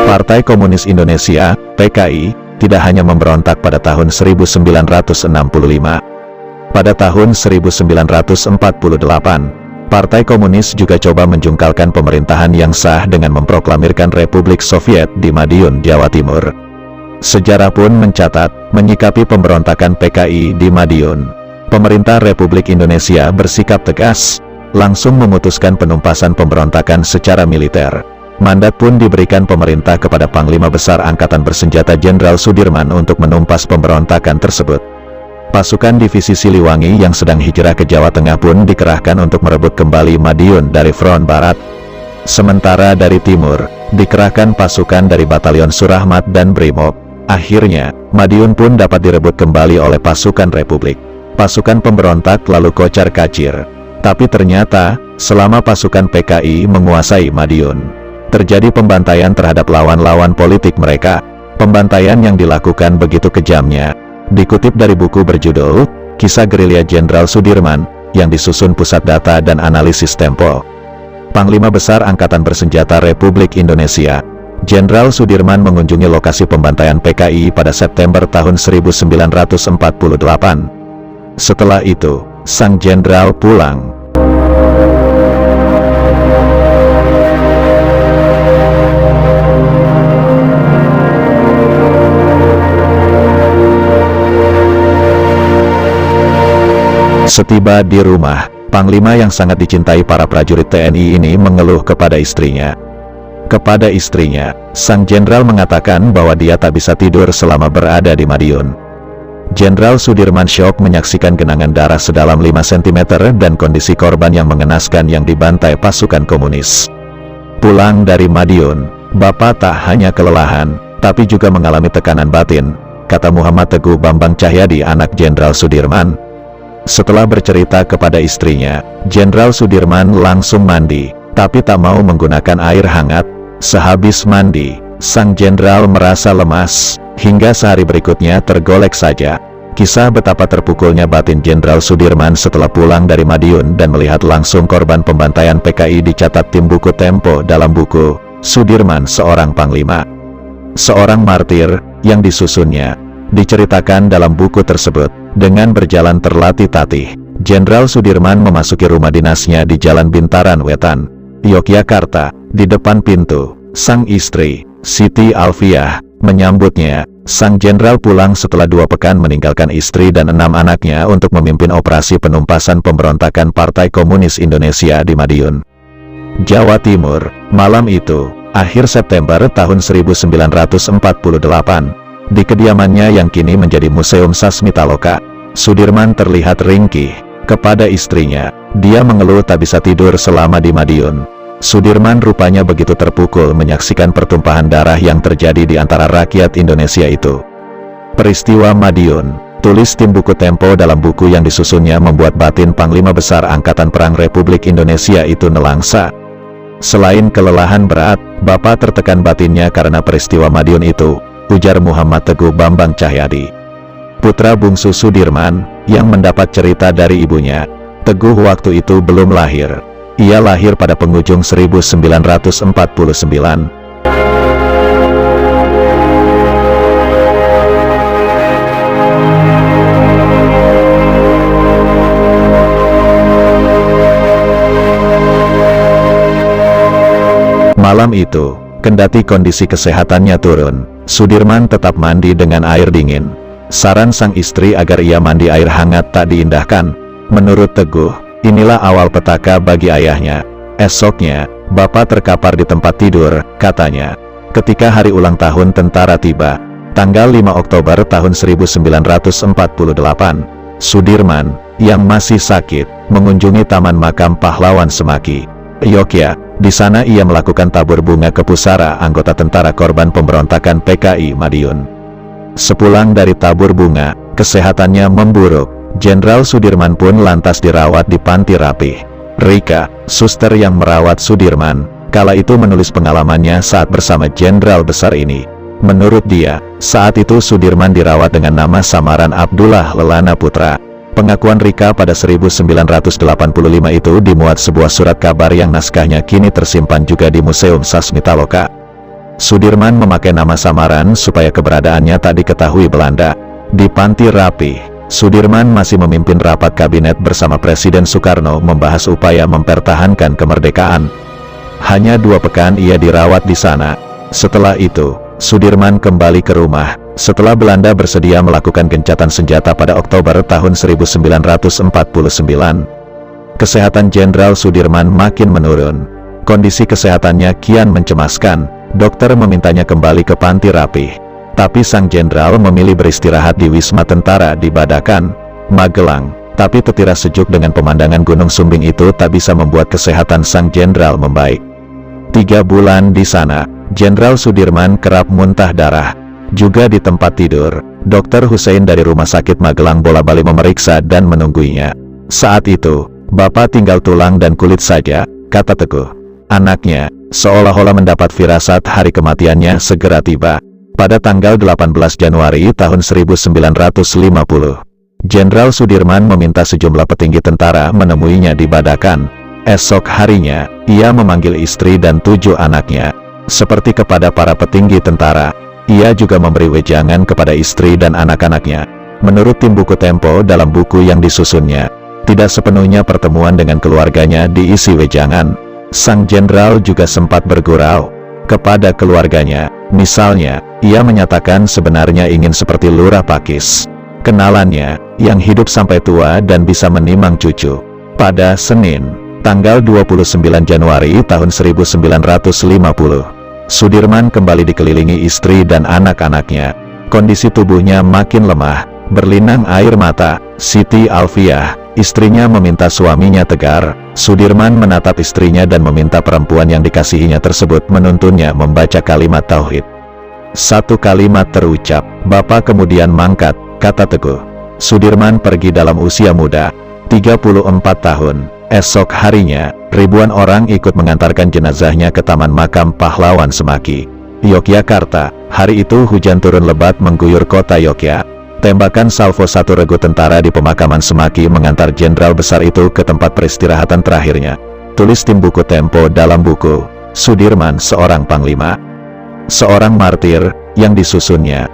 Partai Komunis Indonesia, PKI, tidak hanya memberontak pada tahun 1965. Pada tahun 1948, Partai Komunis juga coba menjungkalkan pemerintahan yang sah dengan memproklamirkan Republik Soviet di Madiun, Jawa Timur. Sejarah pun mencatat, menyikapi pemberontakan PKI di Madiun, pemerintah Republik Indonesia bersikap tegas, langsung memutuskan penumpasan pemberontakan secara militer. Mandat pun diberikan pemerintah kepada Panglima Besar Angkatan Bersenjata Jenderal Sudirman untuk menumpas pemberontakan tersebut. Pasukan Divisi Siliwangi yang sedang hijrah ke Jawa Tengah pun dikerahkan untuk merebut kembali Madiun dari front barat. Sementara dari timur, dikerahkan pasukan dari Batalion Surahmat dan Brimob. Akhirnya, Madiun pun dapat direbut kembali oleh pasukan Republik. Pasukan pemberontak lalu kocar-kacir. Tapi ternyata, selama pasukan PKI menguasai Madiun, terjadi pembantaian terhadap lawan-lawan politik mereka. Pembantaian yang dilakukan begitu kejamnya. Dikutip dari buku berjudul, Kisah Gerilya Jenderal Sudirman, yang disusun Pusat Data dan Analisis Tempo. Panglima Besar Angkatan Bersenjata Republik Indonesia, Jenderal Sudirman mengunjungi lokasi pembantaian PKI pada September tahun 1948. Setelah itu, sang jenderal pulang. Setiba di rumah, Panglima yang sangat dicintai para prajurit TNI ini mengeluh kepada istrinya. Kepada istrinya, sang jenderal mengatakan bahwa dia tak bisa tidur selama berada di Madiun. Jenderal Sudirman syok menyaksikan genangan darah sedalam 5 cm dan kondisi korban yang mengenaskan yang dibantai pasukan komunis. Pulang dari Madiun, Bapak tak hanya kelelahan, tapi juga mengalami tekanan batin, kata Muhammad Teguh Bambang Cahyadi, anak Jenderal Sudirman. Setelah bercerita kepada istrinya, Jenderal Sudirman langsung mandi, tapi tak mau menggunakan air hangat. Sehabis mandi, sang jenderal merasa lemas, hingga sehari berikutnya tergolek saja. Kisah betapa terpukulnya batin Jenderal Sudirman setelah pulang dari Madiun dan melihat langsung korban pembantaian PKI dicatat tim buku Tempo dalam buku, Sudirman Seorang Panglima. Seorang martir, yang disusunnya, diceritakan dalam buku tersebut. Dengan berjalan terlatih-tatih, Jenderal Sudirman memasuki rumah dinasnya di Jalan Bintaran Wetan, Yogyakarta. Di depan pintu, sang istri, Siti Alfiah, menyambutnya. Sang jenderal pulang setelah 2 pekan meninggalkan istri dan 6 anaknya untuk memimpin operasi penumpasan pemberontakan Partai Komunis Indonesia di Madiun, Jawa Timur. Malam itu, akhir September tahun 1948, di kediamannya yang kini menjadi Museum Sasmitaloka, Sudirman terlihat ringkih. Kepada istrinya, dia mengeluh tak bisa tidur selama di Madiun. Sudirman rupanya begitu terpukul menyaksikan pertumpahan darah yang terjadi di antara rakyat Indonesia itu. Peristiwa Madiun, tulis tim buku Tempo dalam buku yang disusunnya, membuat batin Panglima Besar Angkatan Perang Republik Indonesia itu nelangsa. Selain kelelahan berat, Bapak tertekan batinnya karena peristiwa Madiun itu, ujar Muhammad Teguh Bambang Cahyadi, putra bungsu Sudirman, yang mendapat cerita dari ibunya. Teguh waktu itu belum lahir. Ia lahir pada penghujung 1949. Malam itu, kendati kondisi kesehatannya turun, Sudirman tetap mandi dengan air dingin. Saran sang istri agar ia mandi air hangat tak diindahkan. Menurut Teguh, inilah awal petaka bagi ayahnya. Esoknya, Bapak terkapar di tempat tidur, katanya. Ketika hari ulang tahun tentara tiba, tanggal 5 Oktober tahun 1948, Sudirman, yang masih sakit, mengunjungi Taman Makam Pahlawan Semaki, Yogyakarta. Di sana ia melakukan tabur bunga ke pusara anggota tentara korban pemberontakan PKI Madiun. Sepulang dari tabur bunga, kesehatannya memburuk. Jenderal Sudirman pun lantas dirawat di panti rapih. Rika, suster yang merawat Sudirman, kala itu menulis pengalamannya saat bersama jenderal besar ini. Menurut dia, saat itu Sudirman dirawat dengan nama samaran Abdullah Lelana Putra. Pengakuan Rika pada 1985 itu dimuat sebuah surat kabar yang naskahnya kini tersimpan juga di Museum Sasmitaloka. Sudirman memakai nama samaran supaya keberadaannya tak diketahui Belanda. Di Panti Rapih, Sudirman masih memimpin rapat kabinet bersama Presiden Soekarno membahas upaya mempertahankan kemerdekaan. Hanya 2 pekan ia dirawat di sana. Setelah itu, Sudirman kembali ke rumah, setelah Belanda bersedia melakukan gencatan senjata pada Oktober tahun 1949. Kesehatan Jenderal Sudirman makin menurun. Kondisi kesehatannya kian mencemaskan. Dokter memintanya kembali ke Panti Rapih. Tapi sang jenderal memilih beristirahat di Wisma Tentara di Badakan, Magelang. Tapi tetira sejuk dengan pemandangan Gunung Sumbing itu tak bisa membuat kesehatan sang jenderal membaik. 3 bulan di sana, Jenderal Sudirman kerap muntah darah. Juga di tempat tidur, Dr. Hussein dari Rumah Sakit Magelang bolak-balik memeriksa dan menungguinya. Saat itu, "Bapak tinggal tulang dan kulit saja," kata Teguh. Anaknya, seolah-olah mendapat firasat hari kematiannya segera tiba. Pada tanggal 18 Januari tahun 1950, Jenderal Sudirman meminta sejumlah petinggi tentara menemuinya di Badakan. Esok harinya, ia memanggil istri dan 7 anaknya. Seperti kepada para petinggi tentara, ia juga memberi wejangan kepada istri dan anak-anaknya. Menurut tim buku Tempo dalam buku yang disusunnya, tidak sepenuhnya pertemuan dengan keluarganya diisi wejangan. Sang jenderal juga sempat bergurau kepada keluarganya. Misalnya, ia menyatakan sebenarnya ingin seperti Lurah Pakis, kenalannya, yang hidup sampai tua dan bisa menimang cucu. Pada Senin, tanggal 29 Januari tahun 1950, Sudirman kembali dikelilingi istri dan anak-anaknya. Kondisi tubuhnya makin lemah, berlinang air mata. Siti Alfiah, istrinya, meminta suaminya tegar. Sudirman menatap istrinya dan meminta perempuan yang dikasihinya tersebut menuntunnya membaca kalimat tauhid. 1 kalimat terucap, "Bapak kemudian mangkat," kata Teguh. Sudirman pergi dalam usia muda, 34 tahun. Esok harinya, ribuan orang ikut mengantarkan jenazahnya ke Taman Makam Pahlawan Semaki, Yogyakarta. Hari itu hujan turun lebat mengguyur kota Yogyakarta. Tembakan salvo 1 regu tentara di pemakaman Semaki mengantar jenderal besar itu ke tempat peristirahatan terakhirnya. Tulis tim buku Tempo dalam buku Sudirman Seorang Panglima, Seorang Martir, yang disusunnya.